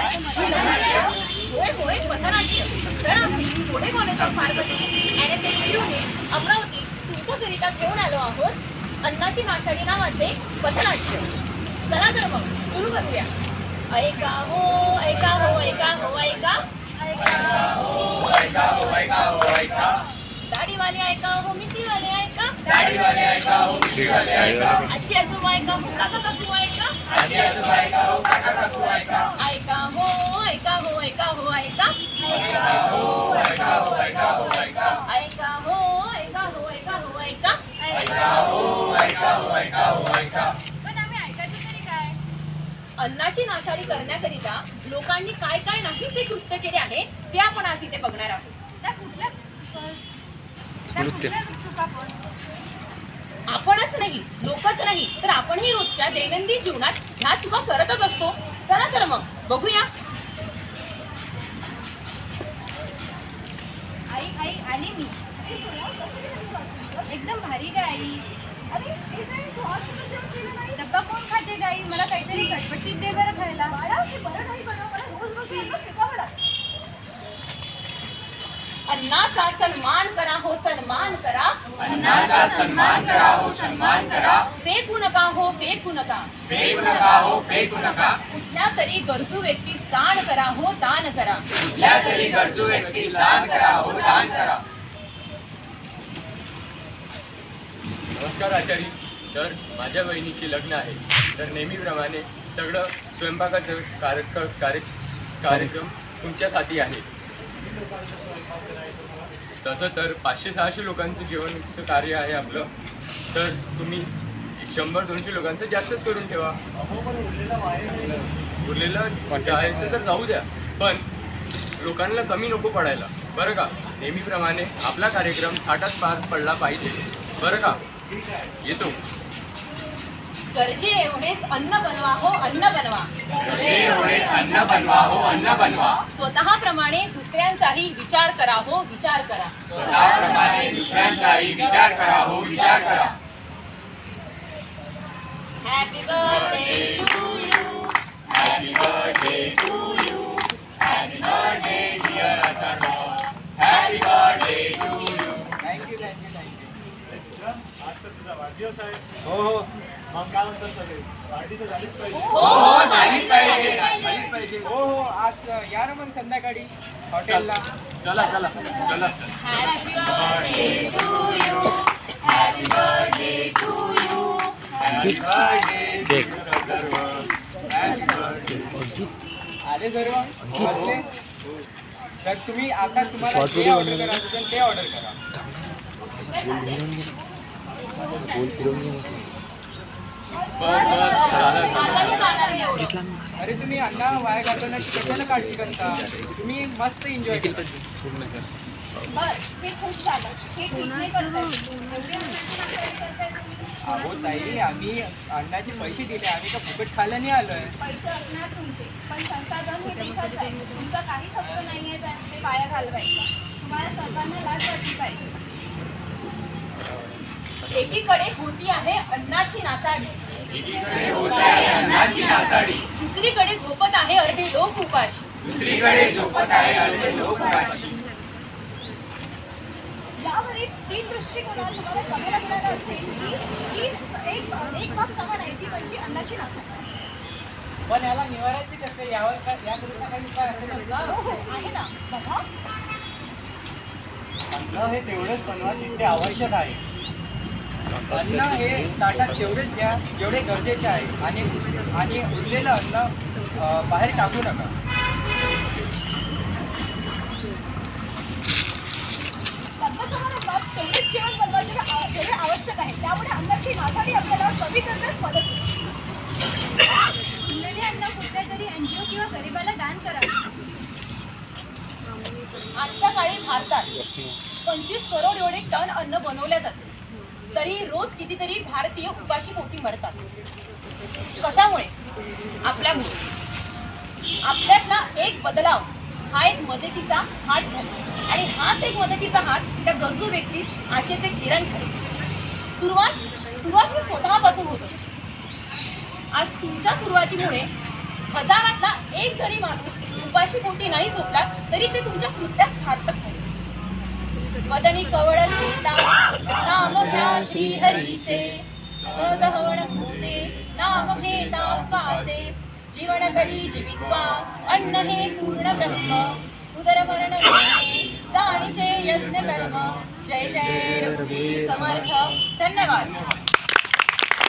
होय होय पथनाट्य. तर आम्ही Pune college of pharmacy Amravati तुमच्याकरिता घेऊन आलो आहोत अन्नाची नासाडी नावाचे पथनाट्य. चला तर मग सुरू करूया. ऐका हो ऐका हो ऐका हो ऐका दाढीवाले ऐका हो मिशीवाले ऐका आजी आजोबा ऐका हो काका काकू ऐका ऐका हो ऐका हो ऐका हो ऐका ऐका हो ऐका हो ऐका. पण आम्ही ऐकायचं तरी काय? अन्नाची नासाडी करण्याकरिता लोकांनी काय काय नाही ते कृत्य केले आहे ते आपण आज इथे बघणार आहोत. त्या कुठल्या चुका पण? आपणच नाही लोकच नाही तर आपणही रोजच्या दैनंदिन जीवनात ह्या चुका करतच असतो. चला तर मग बघूया. आई आई आली मी. एकदम भारी ग आई. डब्बा कोण खाते गाई? मला काहीतरी चटपटीत दे बरं खायला. अन्नाचा सन्मान करा हो सन्मान करा. अन्नाचा सन्मान करा हो सन्मान करा. फेकू नका हो फेकू नका. फेकू नका हो फेकू नका. कुठल्या तरी गरजू व्यक्तीस दान करा हो दान करा. कुठल्या तरी गरजू व्यक्तीस दान करा हो दान करा. नमस्कार आचारी. तर माझ्या बहिणीचे लग्न आहे तर नेहमीप्रमाणे सगळं स्वयंपाकाचं कार्यक्रम तुमच्यासाठी आहे. तसं तर 500-600 लोकांचं जेवणाचं कार्य आहे आपलं. तर तुम्ही 100-200 लोकांचं जास्तच करून ठेवा. उरलेलं जायचं तर जाऊ द्या पण लोकांना कमी नको पडायला बरं का. नेहमीप्रमाणे आपला कार्यक्रम थाटात पार पडला पाहिजे बरं का. येतो. गरजे एवढेच अन्न बनवा हो अन्न बनवा. एवढेच अन्न बनवा हो अन्न बनवा. स्वतःप्रमाणे दुसऱ्यांचाही विचार करा हो विचार करा. स्वतःप्रमाणे दुसऱ्यांचाही विचार करा हो विचार करा. Happy birthday to you. Happy birthday to you. Happy birthday dear Atharva. Happy birthday to you. Thank you. आज तर तुझा वाढदिवस आहे. हो मग काय म्हणतात सगळे? पार्टी तर झालीच पाहिजे. हो झालीच पाहिजे. हो आज या ना मग संध्याकाळी हॉटेलला. चला चला चला. Happy birthday to you. Happy birthday to you. Happy birthday dear Atharva. Happy birthday. आले सर्व बसले? तर तुम्ही आता तुम्हाला जे ऑर्डर करायचं असेल ते ऑर्डर करा. अरे तुम्ही अण्णा वाया घालवण्याची कशाला काळजी करता? तुम्ही मस्त एन्जॉय केलं. बस हे खूप झालं. हे ठीक नाही करता येत. एवढी अन्नाची नासाडी करता येत. अहो ताई आम्ही अण्णाचे पैसे दिले. आम्ही का फुकट खायला नाही आलोय. पैसे असणार तुमचे पण संसाधन हे देशाचं आहे. तुमचा काहीच हक्क नाही आहे ते वाया घालवायचा. तुम्हाला सर्वांना लाज वाटली पाहिजे. एकीकडे होती आहे अन्नाची नासाडी. एकीकडे होत आहे अन्नाची नासाडी. दुसरीकडे झोपत आहे अर्धे लोक उपाशी. दुसरीकडे झोपत आहे अर्धे लोक उपाशी. यावरील 3 दृष्टिकोनात तुम्हाला बघायला मिळालं असेल की एक बाब समान आहे ती म्हणजे अन्नाची नासाडी. पण याला निवारायचे कसे? याकरिता काही उपाय असेल ना? हो आहे ना बघा. अन्न हे तेवढेच बनवा जितके आवश्यक आहे. अन्न हे ताटात तेवढेच घ्या जेवढे गरजेचे आहे आणि उरलेलं अन्न बाहेर टाकू नका. तेवढेच जेवण बनवायचे जेवढे आवश्यक आहे. त्यामुळे अन्नाची नासाडी आपल्याला कमी करण्यास मदत होते. उरलेले अन्न कुठल्या तरी एनजीओ किंवा गरिबाला दान करा. आजच्या काळी भारतात 25 करोड एवढे टन अन्न बनवले जाते. तरी रोज कितीतरी भारतीय उपाशी पोटी मरतात. कशामुळे? आपल्यामुळे. आपल्यातला एक बदलाव हा एक मदतीचा हात झाला आणि हाच एक मदतीचा हात त्या गरजू व्यक्तीस आशेचे किरण ठरेल. सुरुवात ही स्वतःपासून होत असते. आज तुमच्या सुरुवातीमुळे हजारातला एक जरी माणूस उपाशी पोटी नाही झोपला तरी ते तुमच्या कृत्यास सार्थक होईल. मदनी कवळ घेता नाम घ्या श्रीहरीचे, सहज हवण होते नाम घेता काचे. जीवन करी जीवित्वा अन्न हे पूर्ण ब्रह्म, उदर मरण जाणीचे यज्ञ कर्म. जय जय रघुवीर समर्थ. धन्यवाद.